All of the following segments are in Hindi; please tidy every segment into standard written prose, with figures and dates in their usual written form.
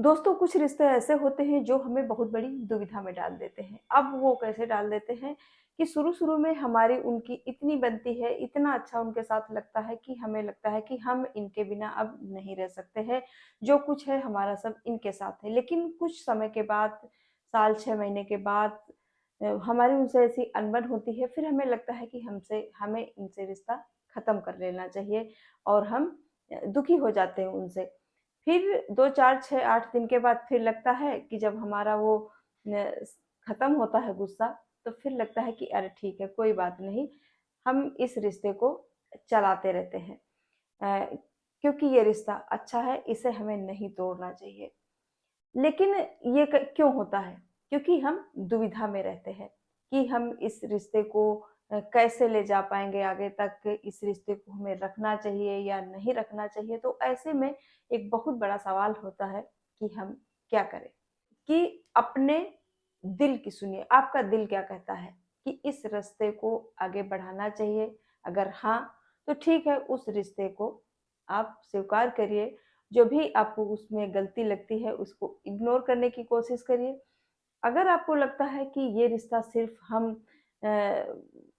दोस्तों, कुछ रिश्ते ऐसे होते हैं जो हमें बहुत बड़ी दुविधा में डाल देते हैं। अब वो कैसे डाल देते हैं कि शुरू-शुरू में हमारी उनकी इतनी बनती है, इतना अच्छा उनके साथ लगता है कि हमें लगता है कि हम इनके बिना अब नहीं रह सकते हैं। जो कुछ है हमारा सब इनके साथ है। लेकिन कुछ समय के बाद, साल 6 महीने के बाद हमारी उनसे ऐसी अनबन होती है, फिर हमें लगता है कि हमें इनसे रिश्ता खत्म कर लेना चाहिए और हम दुखी हो जाते हैं उनसे। फिर 2, 4, 6, 8 दिन के बाद फिर लगता है कि जब हमारा वो न खत्म होता है गुस्सा, तो फिर लगता है कि अरे ठीक है, कोई बात नहीं, हम इस रिश्ते को चलाते रहते हैं। अ, क्योंकि ये रिश्ता अच्छा है, इसे हमें नहीं तोड़ना चाहिए। लेकिन ये क्यों होता है? क्योंकि हम दुविधा में रहते हैं कि हम इस रिश्ते को कैसे ले जा पाएँगे आगे तक, इस रिश्ते को हमें रखना चाहिए या नहीं रखना चाहिए। तो ऐसे में एक बहुत बड़ा सवाल होता है कि हम क्या करें? कि अपने दिल की सुनिए, आपका दिल क्या कहता है कि इस रिश्ते को आगे बढ़ाना चाहिए? अगर हाँ, तो ठीक है, उस रिश्ते को आप स्वीकार करिए। जो भी आपको उसमें गलती लगती है, उसको इग्नोर करने की कोशिश करिए। अगर आपको लगता है कि ये रिश्ता सिर्फ़ हम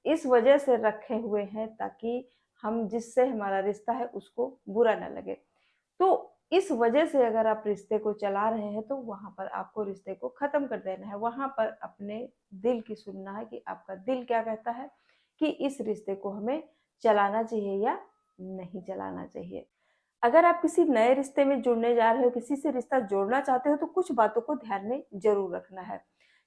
इस वजह से रखे हुए हैं ताकि हम जिससे हमारा रिश्ता है उसको बुरा ना लगे। तो इस वजह से अगर आप रिश्ते को चला रहे हैं तो वहाँ पर आपको रिश्ते को ख़त्म कर देना है। वहाँ पर अपने दिल की सुनना है कि आपका दिल क्या कहता है कि इस रिश्ते को हमें चलाना चाहिए या नहीं चलाना चाहिए। अगर आप किसी नए रिश्ते में जुड़ने जा रहे हो, किसी से रिश्ता जोड़ना चाहते हो तो कुछ बातों को ध्यान में ज़रूर रखना है।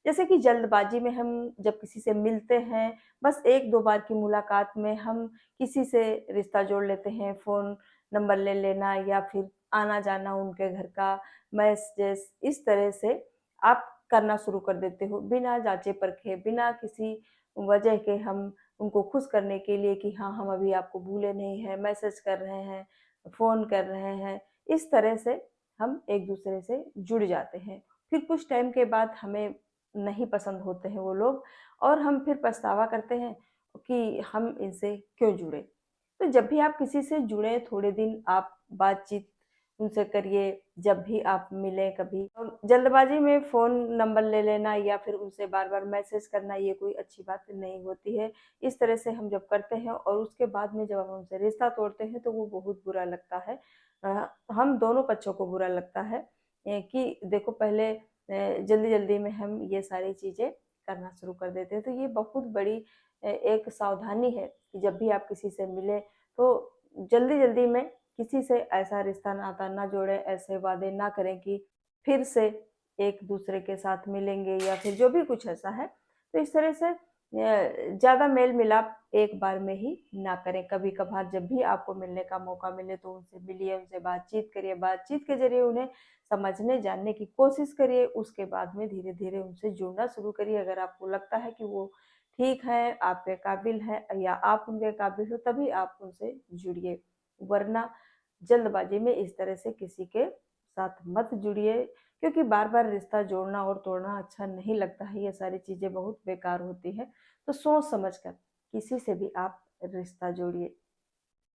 जैसे कि जल्दबाज़ी में हम जब किसी से मिलते हैं, बस 1-2 बार की मुलाकात में हम किसी से रिश्ता जोड़ लेते हैं, फ़ोन नंबर ले लेना या फिर आना-जाना उनके घर का, मैसेजेस इस तरह से आप करना शुरू कर देते हो, बिना जाँचे-परखे, बिना किसी वजह के हम उनको खुश करने के लिए कि हाँ, हम अभी आपको भूले नहीं हैं, मैसेज कर रहे हैं, फ़ोन कर रहे हैं। इस तरह से हम एक-दूसरे से जुड़ जाते हैं। फिर कुछ टाइम के बाद हमें नहीं पसंद होते हैं वो लोग और हम फिर पछतावा करते हैं कि हम इनसे क्यों जुड़े। तो जब भी आप किसी से जुड़े थोड़े दिन आप बातचीत उनसे करिए, जब भी आप मिलें कभी और जल्दबाज़ी में फ़ोन नंबर ले लेना या फिर उनसे बार-बार मैसेज करना ये कोई अच्छी बात नहीं होती है। इस तरह से हम जब करते हैं और उसके बाद में जब हम उनसे रिश्ता तोड़ते हैं तो वो बहुत बुरा लगता है। हम दोनों पक्षों को बुरा लगता है कि देखो पहले जल्दी-जल्दी में हम ये सारी चीज़ें करना शुरू कर देते हैं। तो ये बहुत बड़ी एक सावधानी है कि जब भी आप किसी से मिलें तो जल्दी-जल्दी में किसी से ऐसा रिश्ता नाता ना जोड़ें, ऐसे वादे ना करें कि फिर से एक-दूसरे के साथ मिलेंगे या फिर जो भी कुछ ऐसा है। तो इस तरह से ज़्यादा मेल-मिलाप एक बार में ही ना करें। कभी-कभार जब भी आपको मिलने का मौका मिले तो उनसे मिलिए, उनसे बातचीत करिए, बातचीत के ज़रिए उन्हें समझने, जानने की कोशिश करिए। उसके बाद में धीरे-धीरे उनसे जुड़ना शुरू करिए। अगर आपको लगता है कि वो ठीक हैं, आपके काबिल हैं या आप उनके काबिल हो तभी आप उनसे जुड़िए। वरना जल्दबाज़ी में इस तरह से किसी के साथ मत जुड़िए क्योंकि बार-बार रिश्ता जोड़ना और तोड़ना अच्छा नहीं लगता है, ये सारी चीज़ें बहुत बेकार होती हैं। तो सोच समझ कर किसी से भी आप रिश्ता जोड़िए।